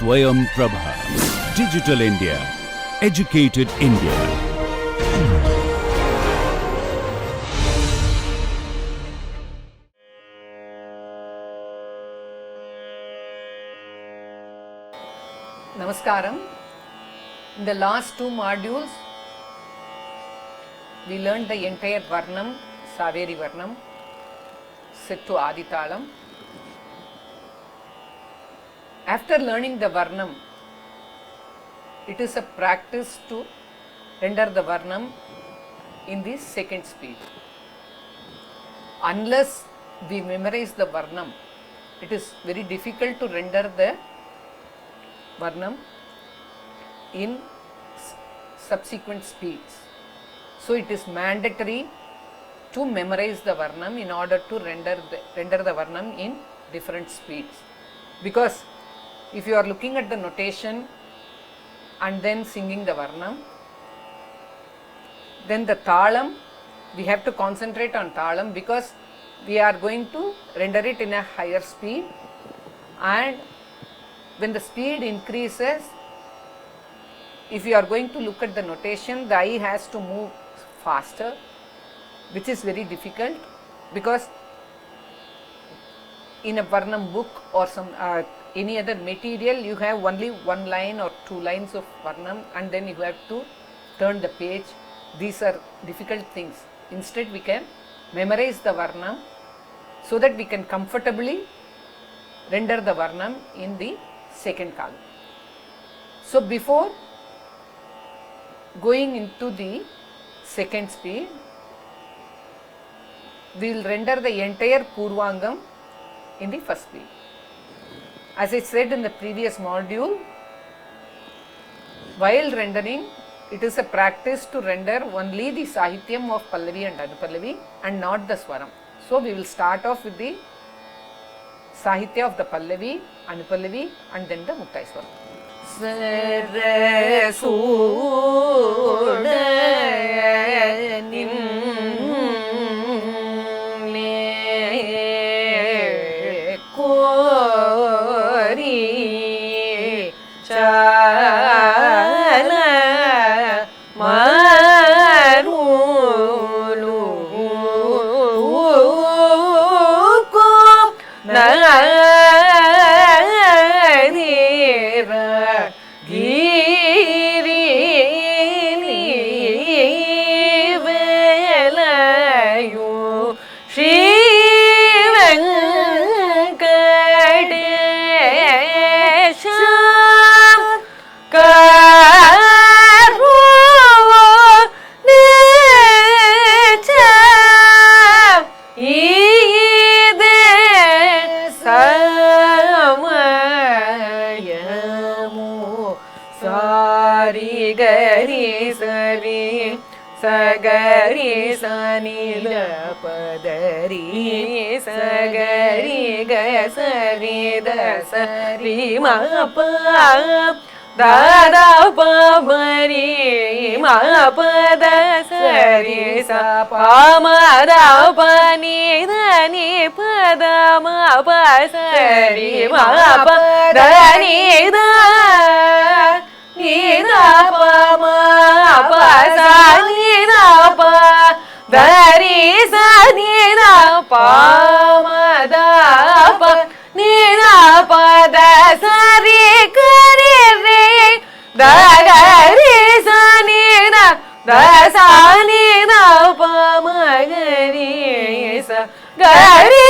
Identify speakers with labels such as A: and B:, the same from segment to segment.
A: Swayam Prabha. Digital India. Educated India.
B: Namaskaram. In the last two modules, we learned the entire Varnam, Saveri Varnam, set to Aditalam. After learning the Varnam, it is a practice to render the Varnam in the second speed. Unless we memorize the Varnam, it is very difficult to render the Varnam in subsequent speeds. So it is mandatory to memorize the Varnam in order to render the Varnam in different speeds. Because if you are looking at the notation and then singing the Varnam, then the Talam, we have to concentrate on Talam because we are going to render it in a higher speed, and when the speed increases, if you are going to look at the notation, the eye has to move faster, which is very difficult because in a Varnam book or some any other material, you have only one line or two lines of Varnam and then you have to turn the page. These are difficult things. Instead, we can memorize the Varnam so that we can comfortably render the Varnam in the second column. So before going into the second speed, we will render the entire Purvangam in the first speed. As I said in the previous module, while rendering, it is a practice to render only the Sahityam of Pallavi and Anupallavi and not the Swaram. So we will start off with the Sahitya of the Pallavi, Anupallavi and then the Muktai Swaram. Sagari sani da padari sagari ga sari da sari ma pa da da pa mari ma pa da sari sa pa ma da pa ni da ni pa da ma pa sari ma pa da ni da ni da pa ma pa sa ni da pa da ri sa ni da pa ma da pa ni da pa da sa ri ga ri re da ga ri sa ni da sa ni da pa ma ga ri sa ga ri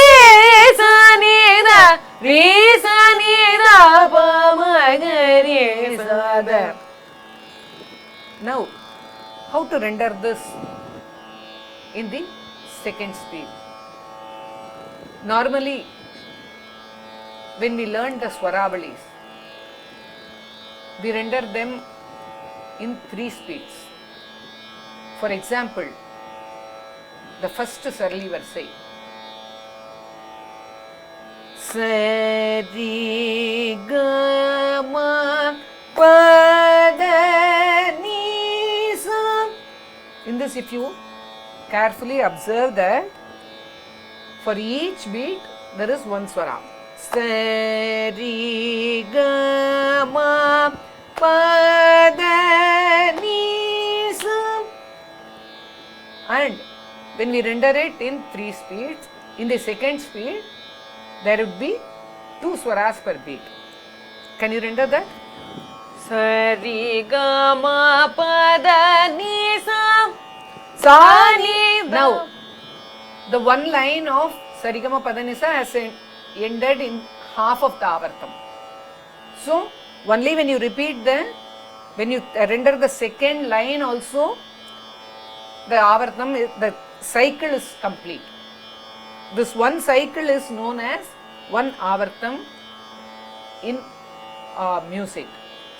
B: sa ni da ri sa ni da pa ma ga ri sa da. Now, how to render this in the second speed? Normally, when we learn the Swaravalis, we render them in three speeds. For example, the first Sarali Varsai. Sari ga ma pa da ni sa. In this, if you carefully observe that for each beat there is one swara. Sari ga ma pa da ni sa. And when we render it in 3 speeds, in the second speed, there would be 2 swaras per beat. Can you render that? Sari ga ma pa da ni sa. Sa ni. Now, the one line of Sarigama Padanisa has ended in half of the Avartam. So, only when you repeat when you render the second line also, the Avartam, the cycle is complete. This one cycle is known as one Avartam in music.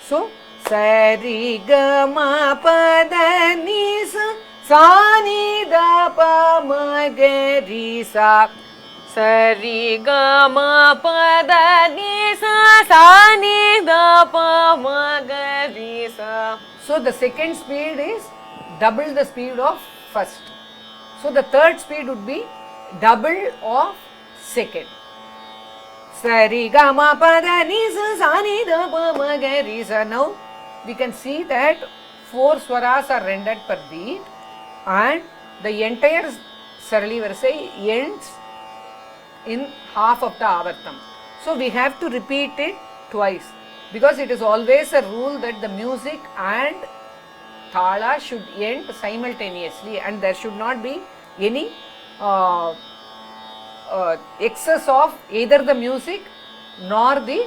B: So, Sarigama Padanisa sa ni da pa ma ga ri sa. Sari ga ma pa da ni sa sa ni da pa ma ga ri sa. So the second speed is double the speed of first. So the third speed would be double of second. Sari ga ma pa da ni sa sa ni da pa ma ga ri sa. Now we can see that 4 swaras are rendered per beat. And the entire Sarali Varsai ends in half of the Avartam. So we have to repeat it twice, because it is always a rule that the music and Thala should end simultaneously, and there should not be any excess of either the music nor the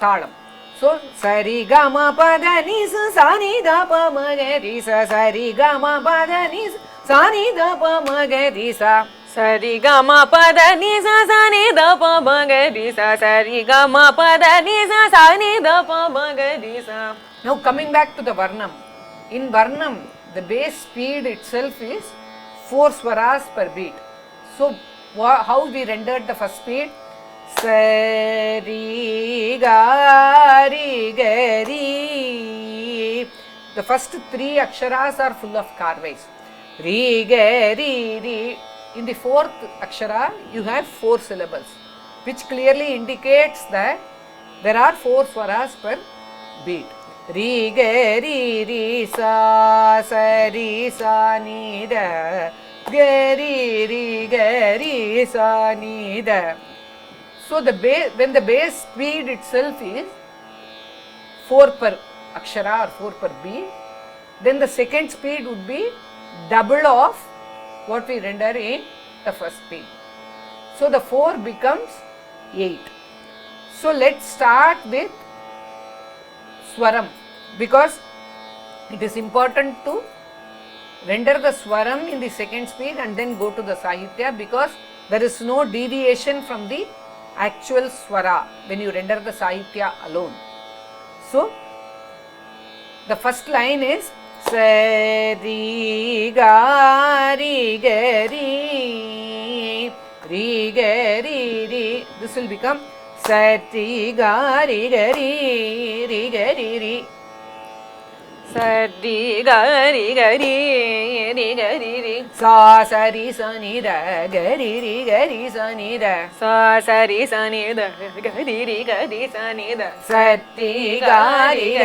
B: Thalam. So, Sari ga ma pa da ni sa sa ni da pa ma ga ri sa. Sari ga ma pa da ni sa ni da pa ma ga ri sa. Sari ga ma pa da ni sa sa ni da pa ma ga ri sa. Sari ga ma pa da ni sa sa ni da pa ma ga ri sa. Now coming back to the Varnam. In Varnam, the base speed itself is 4 swaras per beat. So, how we rendered the first speed? Sari ga ri ga ri. The first 3 aksharas are full of karvais. Ri ga ri ri. In the 4th akshara, you have 4 syllables, which clearly indicates that there are 4 swaras per beat. Ri ga ri ri sa sa ri sa ni da ga ri sa ni da. So the when the base speed itself is 4 per akshara or 4 per beat, then the second speed would be double of what we render in the first speed. So the 4 becomes 8. So let's start with Swaram, because it is important to render the Swaram in the second speed and then go to the Sahitya, because there is no deviation from the actual Swara when you render the Sahitya alone. So the first line is Sari ga ri ga ri, ri ga ri ri. This will become Sari ga ri ga ri, ri ga ri ri. Sari ga ri ga ri, ri ga ri ri. Sa sa ri sa ni da ga ri sa ni da. Sa sa ri sa ni da ga ri sa ni da. Sati ga ri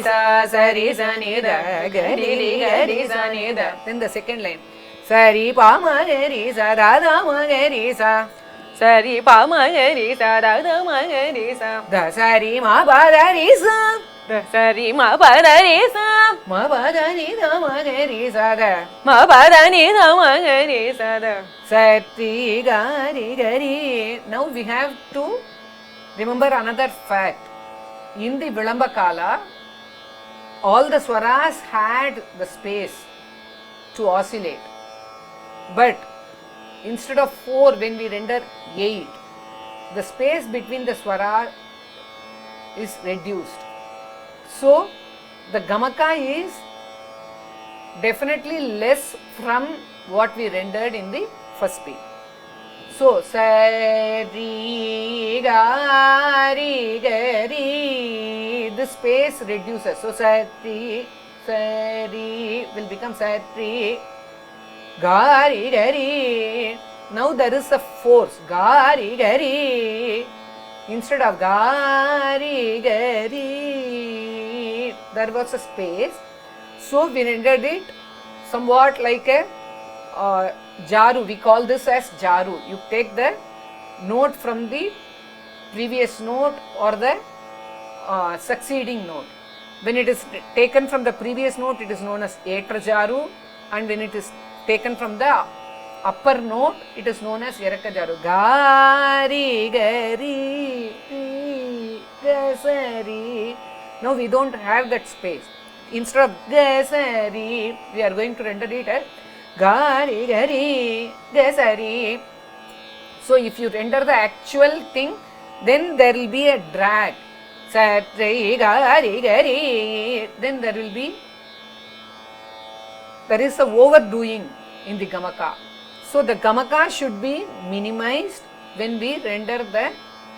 B: sa sa ri sa ni da ga ri sa ni da. Then the second line. Sari pa ma ga ri sa da da ma ga ri sa. Sari pa ma ga ri sa da da ma ga ri sa. Da sari ma pa da ri sa. Da sari ma pa da ri sa. Ma pa da ni da ma ga ri sa da. Ma pa da ni da ma ga ri sa da. Sati ga ri. Now we have to remember another fact. In the Vilamba Kala, all the swaras had the space to oscillate. But instead of 4, when we render 8, the space between the swara is reduced. So the Gamaka is definitely less from what we rendered in the first beat. So Sari ga ri, the space reduces. So Sari will become Sari ga ri. Now there is a force. Gari gari. Instead of gari gari, there was a space. So we rendered it somewhat like a jaru. We call this as jaru. You take the note from the previous note or the succeeding note. When it is taken from the previous note, it is known as etra jaru, and when it is taken from the upper note, it is known as Yeraka Jaru. Gari, gari, gasari. Now we don't have that space. Instead of gasari, we are going to render it as gari, gari, gasari. So if you render the actual thing, then there will be a drag. Satri, gari, gari. Then there is a overdoing in the gamaka. So the gamaka should be minimized when we render the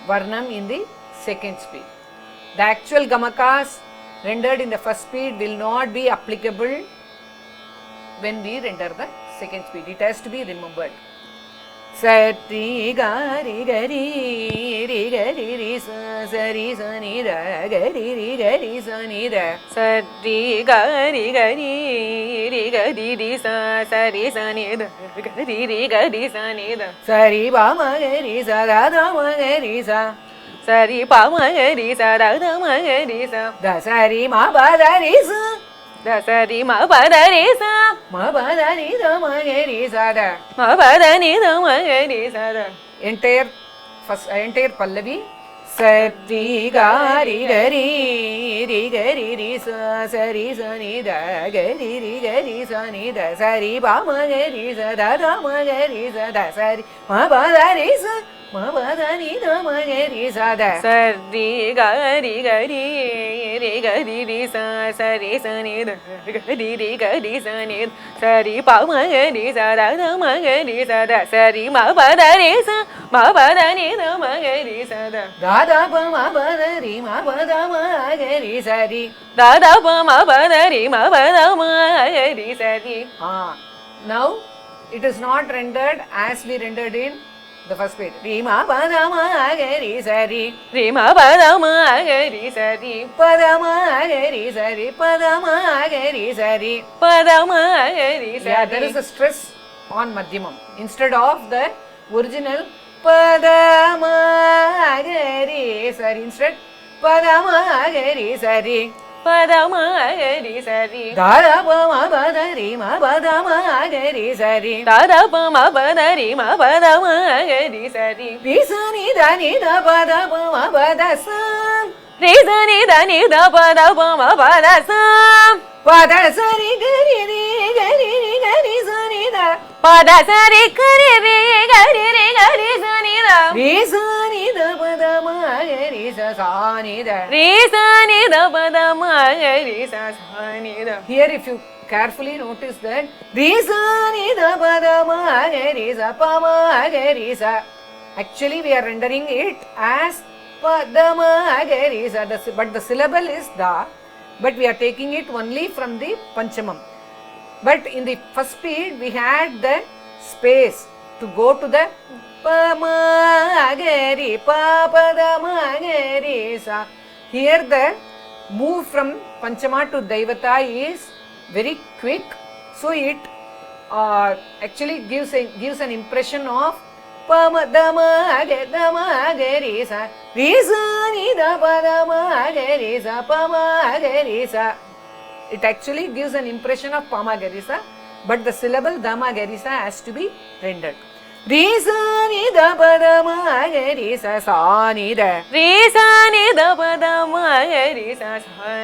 B: varnam in the second speed. The actual gamakas rendered in the first speed will not be applicable when we render the second speed. It has to be remembered. Sati gari gari ri gari ri sa sari sa ni da gari ri gari sa ni da. Sati gari gari ri gari ri sa sari sa ni da gari ri gari sa ni da. Sari ba ma gari sa da da ma gari sa. Sari ba ma gari sa da da ma gari sa. Da sari ma ba da ri sa. Da sari ma ba da re sa. Ma ba da ni da ma ga re sa da. Ma ba da ni da ma ga re sa da. Entire pallavi. Sati ga ri ga ri sa sari sa ni da ga ri sa ni da sari ba ma ga ri sa da da ma ga ri sa da sari ma ba da ri sa. Ma ba da ni da ma ga ri sa da. Sari ga ri sa sari sa ni da ga ri sa ni da sari ba ma ga ri sa da da ma ga ri sa da sari ma ba da ri sa ma ba da ni da ma ga ri sa da da da ba ma ba da ri ma ba da ma ga ri sa ri da da ba ma ba da ri ma ba da ma ga ri sa ri. Now it is not rendered as we rendered in the first speed. Ri ma ba da ma ga ri sa ri. Ri ma ba da ma ga ri sa ri. Pa da ma ga ri sa ri. Pa da ma ga ri sa ri. Pa da ma ga ri sa ri. Yeah, there is a stress on madhyamam instead of the original pa da ma ga ri sa ri. Instead pa da ma ga ri sa ri. Pa da ma ga ri sa ri. Da da pa ma ba da ri ma ba da ma ga ri sa ri. Da da pa ma ba da ri ma ba da ma ga ri sa ri. Ri sa ni da pa da pa ma ba da sa. Ri sa ni da pa da pa ma ba da sa. Pa da sa ri ga ri sa ni da. Pa da sa ri ga ri sa ni da. Ri sa ni da pa da ma ga ri sa ni da. Ri sa ni da pa da ma ga ri sa ni da. Here if you carefully notice that ri sa ni da pa da ma ga ri sa pa ma ga ri sa. Actually we are rendering it as pa da ma ga ri sa, but the syllable is da, but we are taking it only from the panchamam. But in the first speed we had the space to go to the pa ma ga ri pa pa da ma ga ri sa. Here the move from panchama to daivata is very quick, so it actually gives an impression of pa ma da ma ga ri sa. Ri sa ni da pa da ma ga ri sa pa ma ga ri sa. It actually gives an impression of pa ma ga ri sa, but the syllable da ma ga ri sa has to be rendered. Ri sa ni da pa da ma ga ri sa ni da. Ri sa ni da pa da ma ga ri sa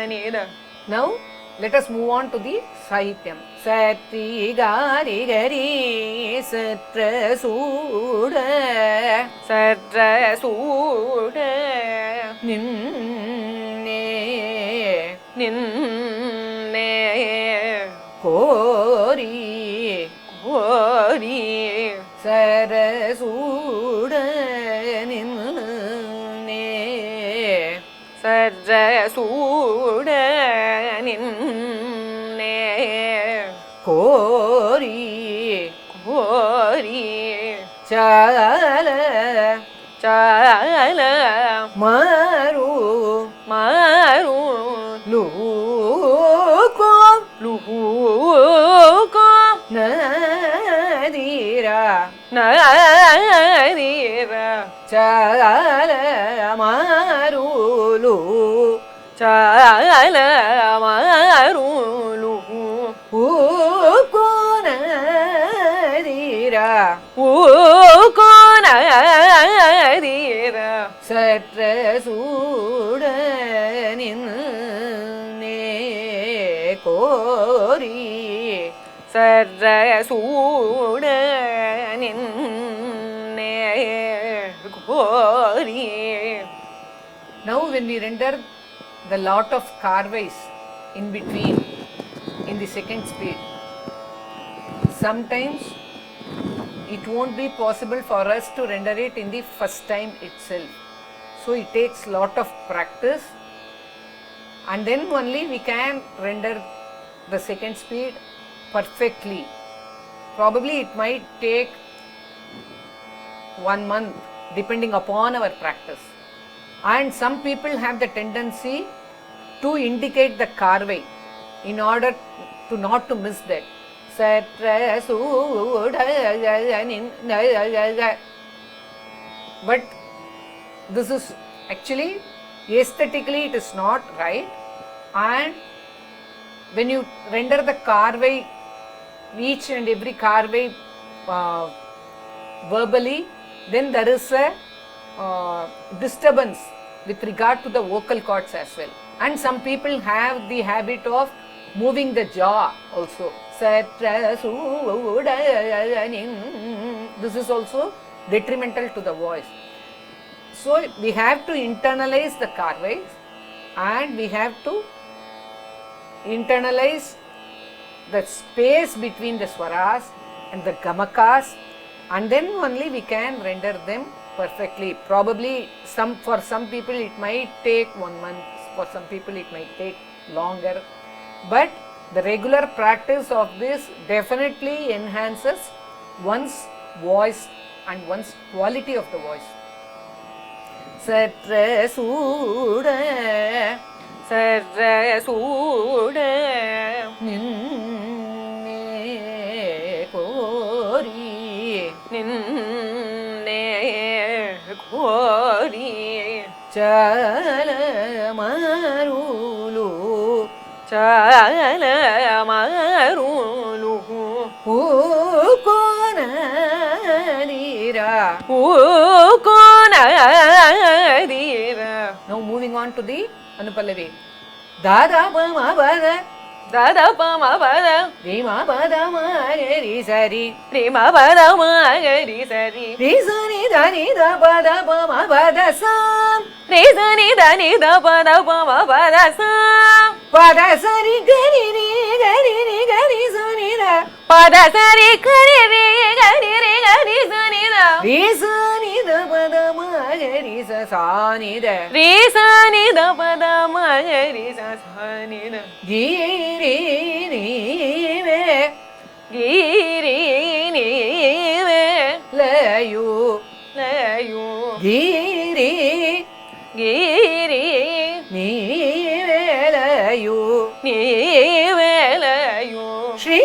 B: ni da. Now let us move on to the sahityam. Sati ga ri satra suda. Satra suda. Ninne kori sarasuda ninne sarasuda ninne kori chala chala maru maru luko luko nadira nadira chala maru lu chala maru lu nadira nadira சற்ற சூடனின்னே கோரி சற்ற சூடனின்னே கோரி. Now when we render the lot of carveys in between in the second speed, sometimes it won't be possible for us to render it in the first time itself. So it takes lot of practice, and then only we can render the second speed perfectly. Probably it might take 1 month depending upon our practice. And some people have the tendency to indicate the carvey in order to not to miss that. But this is actually aesthetically it is not right, and when you render the carvey, each and every carvey verbally, then there is a disturbance with regard to the vocal cords as well. And some people have the habit of moving the jaw also. This is also detrimental to the voice. So we have to internalize the carveys, and we have to internalize the space between the swaras and the gamakas, and then only we can render them perfectly. Probably for some people it might take 1 month, for some people it might take longer, but the regular practice of this definitely enhances one's voice and one's quality of the voice. Satra Suda Satra Suda Ninne Kori Ninne Kori Chala Marulu Chala Marulu Ukonadira Ukonadira. Now moving on to the Anupallavi. Dada Pama Bada Dada Pama Bada Rima Bada Magari Sari Rima Bada Magari Sari Rizani Dani Da Bada Pama Bada Sam Rizani Dani Da Bada Pama Bada Sam Pada Sari Gari Ri Gari Ri Gari Sani Da Pada Sari Gari Ri Gari Ri Gari Sani Da Rizani Da Bada Magari Sani Da Rizani Da Bada Magari Sani Da Giri Nive Giri Nive Layu Layu Giri Giri Nive Layu Nive Layu Shri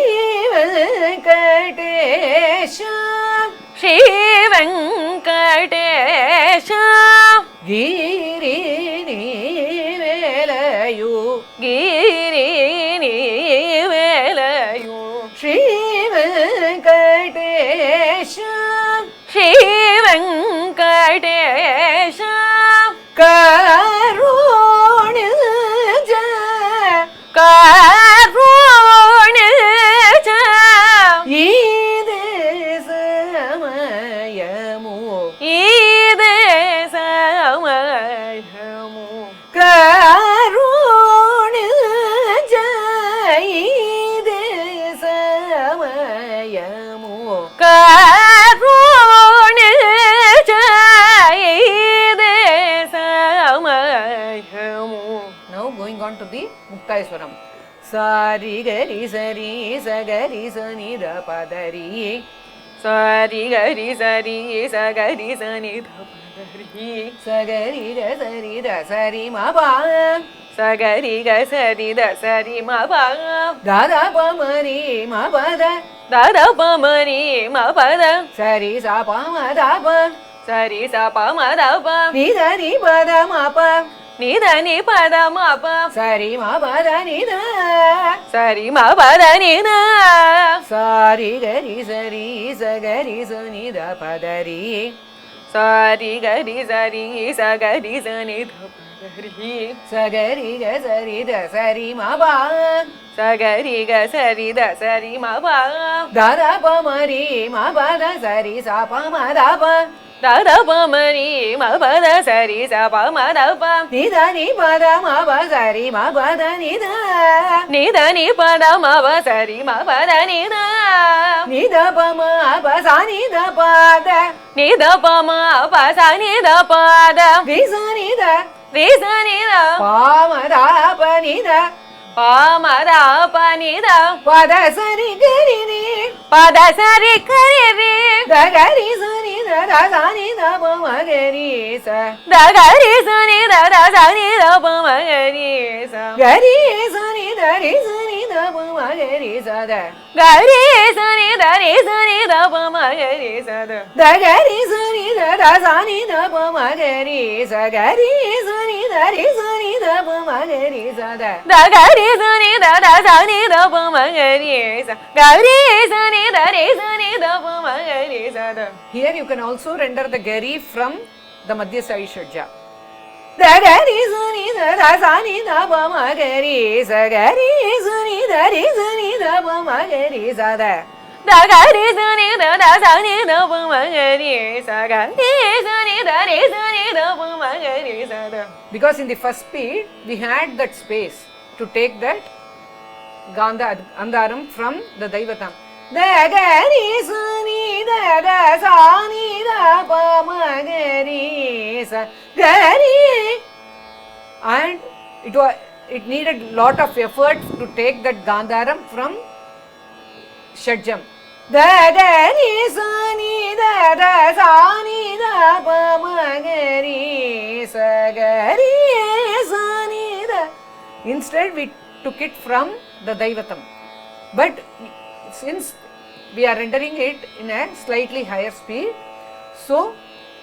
B: Venkatesha Shri Venkatesha Giri Nive Layu Giri Nive Layu Shri Venkatesha Shri Venkatesha Karunija Karunija Ide Samayamu Ide Samayamu Karunija Ide Samayamu Karunija Ide Samayamu. Now going on to the Muktayaswaram. Sari Gari Sari Sagari Sani Da Padari sari gari sari sagari sani da padari sagari ga sari da sari ma pa sagari ga sari da sari ma pa da da pa mari ma pa da da pa mari ma pa da sari sa pa ma da pa sari sa pa ma da pa ni da ni pa da ma pa ni da ni pa da ma pa sari ma pa da ni da sari ma pa da ni da sari gari sari sagari sani da padari sari gari sari sagari sani da padari sagari ga sari da sari ma pa sagari ga sari da sari ma pa da da pa mari ma pa da sari sa pa ma da pa da da pa mari ma pa da sari sa pa ma da pa ni da ni pa da ma pa sari ma pa da ni da ni pa da ma pa sari ma pa da ni da pa ma pa sa ni da pa da ni da pa ma pa sa ni da pa da ni sa ni da pa ma da pa ni da pa ma da pa ni da pa da sari gari ni pa da sari gari ni da gari sani da da sani da pa ma gari sa da gari sani da da sani da pa ma gari sa gari sani da ri sani da pa ma gari sa da gari sani da ri sani da pa ma gari sa da da gari sani da da sani da pa ma gari sa gari sani da ri sani da pa ma gari sa da da gari sani da da sani da pa ma gari sa gari sani da ri sani da pa ma gari sa da. Here you can also render the gari from the Madhya Sai Shadja. Da gari sani da da sani da pa ma gari sa gari sani da ri sani da pa ma gari sa da da gari sani da da sani da pa ma gari sa gari sani da ri sani da pa ma gari sa da. Because in the first speed we had that space to take that Gandharam from the Daivatam. Da gari sani da da sani da pa ma gari sa gari, and it needed lot of effort to take that Gandharam from Shadjam. Da gari sani da da sani da pa ma gari sa gari sani da. Instead we took it from the Daivatam, but since we are rendering it in a slightly higher speed, so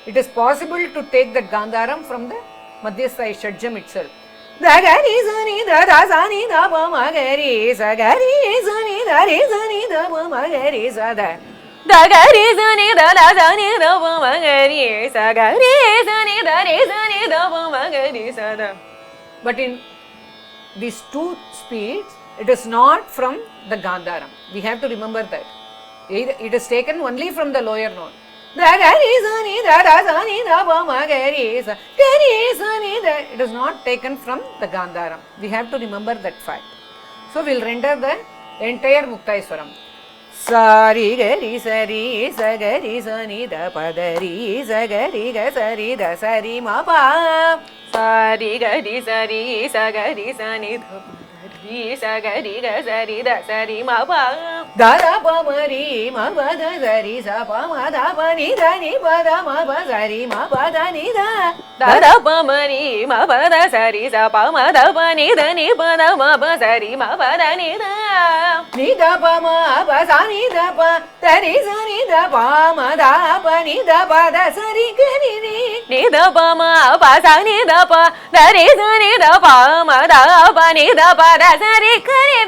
B: it is possible to take the Gandharam from the Madhya Sai Shadjam itself. Da gari sani da da sani da pa ma gari sa gari sani da ri sani da pa ma gari sa da da gari sani da da sani da pa ma gari sa gari sani da ri sani da pa ma gari sa da. But in these two speeds it is not from the Gandharam. We have to remember that. It is taken only from the lower note. Da gari sani da da sani da pa ma gari sa gari sani da. It is not taken from the Gandharam. We have to remember that fact. So we will render the entire Muktaiswaram. Sari gari sari sagari sani da padari sagari ga sari da sari ma pa sari gari sari sagari sani da sagari ga sari da sari ma pa da da pa mari ma pa da sari sa pa ma da pa ni da ni pa da ma pa sari ma pa da ni da da da pa mari ma pa da sari sa pa ma da pa ni da ni pa da ma pa sari ma pa da ni da pa ma pa sa ni da pa da ni sa ni da pa ma da pa ni da pa da sari gari ni da pa ma pa sa ni da pa da ni sa ni da pa ma da pa ni da pa da sari gari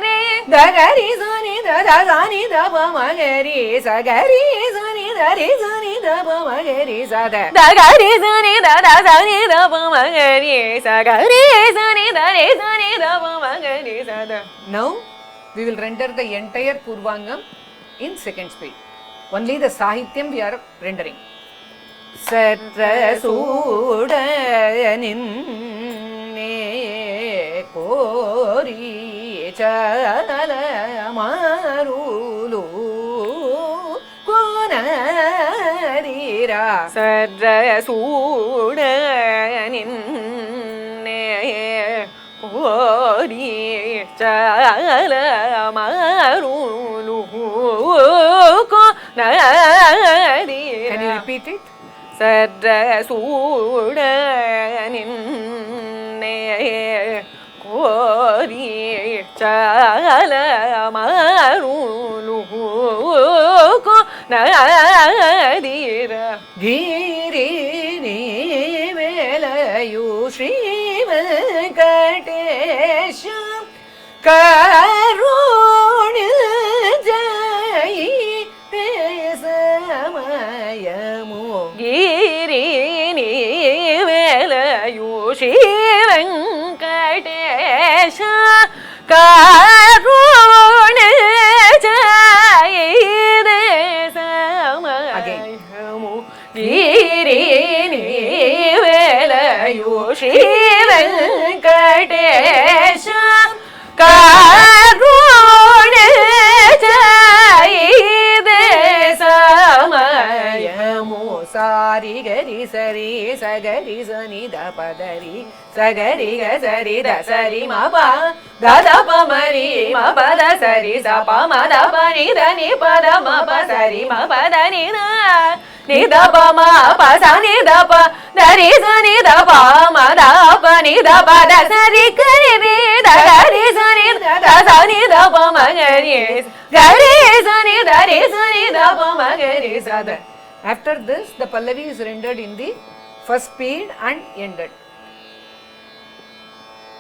B: da gari sa ni da da sa ni da pa ma gari sa gari sa ni da ri sa ni da pa ma gari sa da da gari sa ni da da sa ni da pa ma gari sa gari sa ni da ri sa ni da pa ma gari sa da. Now we will render the entire Purvangam in second speed. Only the Sahityam we are rendering. Satra Sudanin Kori Chala Marulu Konadira Satra Sudanin Kori Chala Marulu Konadira
C: repeat it.
B: சற்றசூடனின்னே கோரி சாலமருளுகோ நதீர
C: ಗಿರಿ ನೀವೆಲಯು ಶ್ರೀ ವೆಂಕಟೇಶ ಕರುಣಿ ಜಯಿ ಸಮಯಮು
B: ಗಿರಿ ನೀವೆಲಯು ಶ್ರೀ ವೆಂಕಟೇಶ ಕರುಣಿ ಜಯಿ ಸಮಯಮು ಗಿರಿ ನೀವೆಲಯು ಶ್ರೀ ವೆಂಕಟೇಶ ಕರುಣಿ ಜಯಿ ಸಮಯಮು
C: ಸಾರಿ ಗರಿ ಸರಿ ಸಗರಿ ಸನಿ the ಪದರಿ ಸಗರಿ ಗ ಸರಿ the ಸರಿ ಮ ಪ ದ ದ ಪ ಮರಿ ಮ ಪ ದ ಸರಿ ಸ ಪ ಮ ದ ಪ ನಿ ದ ನಿ ಪ ದ ಮ ಪ ಸರಿ ಮ ಪ ದ ನಿ ದ ನಿ ದ ಪ ಮ ಪ ಸ ನಿ ದ ಪ ದ ರಿ ಸ ನಿ ದ ಪ ಮ ದ ಪ ನಿ ದ ಪ ದ ಸರಿ ಗರಿ ರಿ ದ ರಿ ಸ ನಿ ದ ಸ ನಿ ದ ಪ ಮ ಗರಿ ಸ ನಿ ದ ರಿ ಸ ನಿ ದ ಪ ಮ ಗರಿ ಸ the. After this, the Pallavi is rendered in the first speed and ended.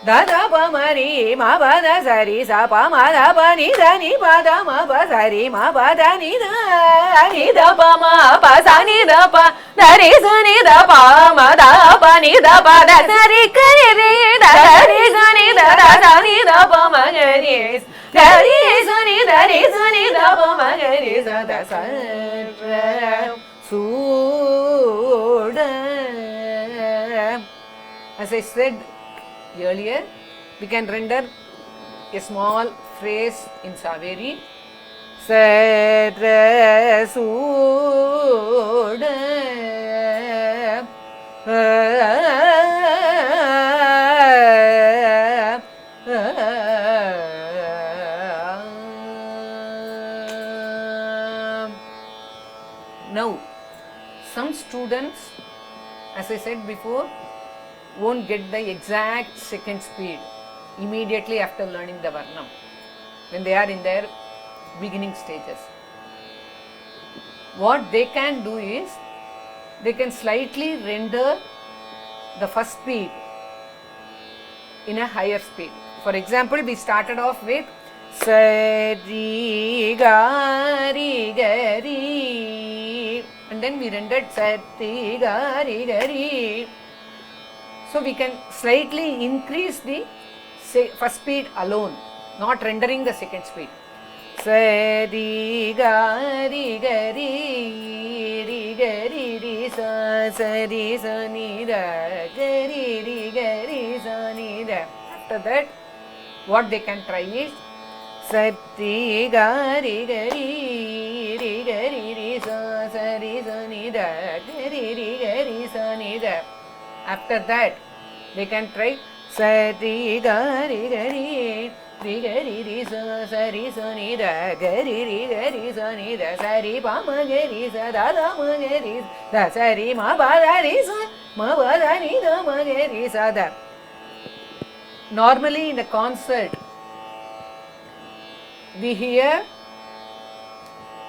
C: Da da pa ma ri ma pa da sa ri sa pa ma da pa ni da ni pa da ma pa sa ri ma pa da ni da pa ma pa sa ni da pa da ri sa ni da pa ma da pa ni da pa da sa ri ka ri ri da ri sa ni da sa ni da pa ma ga ri da ri sa ni da ri sa ni da pa ma ga ri sa da sa Suda. As I said earlier, we can render a small phrase in Saveri. Satra Suda. Now, some students, as I said before, won't get the exact second speed immediately after learning the Varnam when they are in their beginning stages. What they can do is, they can slightly render the first speed in a higher speed. For example, we started off with Sari Gari Gari, and then we rendered Sati Gari Gari. So we can slightly increase the first speed alone, not rendering the second speed. Sari Gari Gari Ri Gari Ri Sa Sari Sa Ni Da Gari Ri Gari Sa Ni Da. After that, what they can try is Sati Gari Gari Ri Gari Ri Sa Sari Sa Ni Da Gari Ri Gari Sa Ni Da. After that, they can try Sati Gari Gari Ri Gari Ri Sa Sari Sa Ni Da Gari Ri Gari Sa Ni Da Sari Pa Ma Gari Sa Da Da Ma Gari Da Sari Ma Ba Da Ri Sa Ma Ba Da Ni Da Ma Gari Sa Da. Normally in a concert, we hear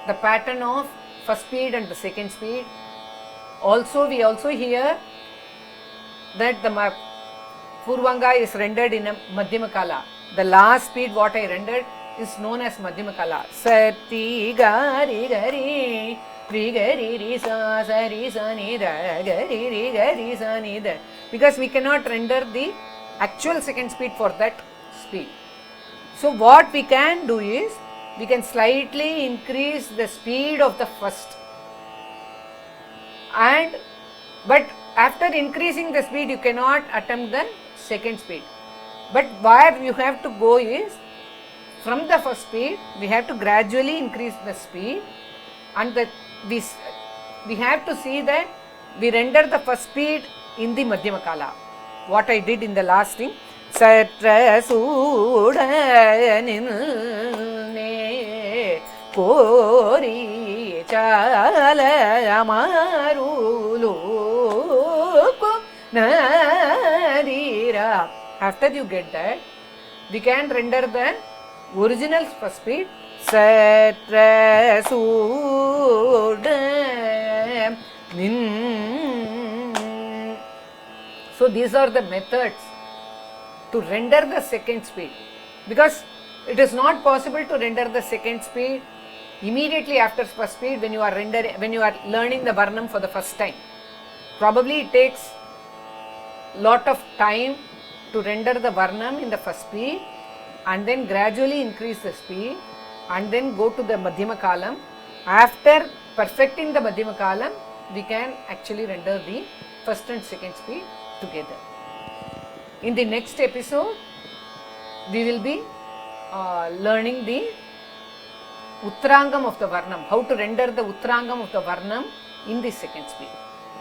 C: the pattern of first speed and the second speed. Also, we also hear that the Purvanga is rendered in a Madhyama Kala. The last speed what I rendered is known as Madhyama Kala. Sati Gari Gari Ri Gari Ri Sa Sari Sa Ni Da Gari Ri Gari Sa Ni Da. Because we cannot render the actual second speed for that speed. So what we can do is, we can slightly increase the speed of the first, but after increasing the speed you cannot attempt the second speed. But where you have to go is, from the first speed we have to gradually increase the speed, and we have to see that we render the first speed in the Madhyama Kala. What I did in the last thing, Satra Sudanine Kori chala amarulu nadira. After you get that, we can render the original first speed. Satra sudam nin. So these are the methods to render the second speed, because it is not possible to render the second speed immediately after first speed when you are learning the Varnam for the first time. Probably it takes lot of time to render the Varnam in the first speed and then gradually increase the speed and then go to the Madhyama Kalam. After perfecting the Madhyama Kalam, we can actually render the first and second speed together. In the next episode, we will be learning the Uttarangam of the Varnam, how to render the Uttarangam of the Varnam in the second speed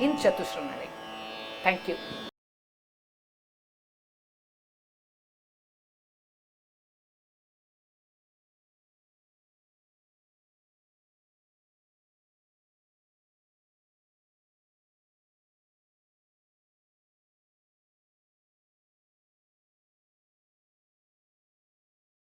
C: in Catusram. Thank you.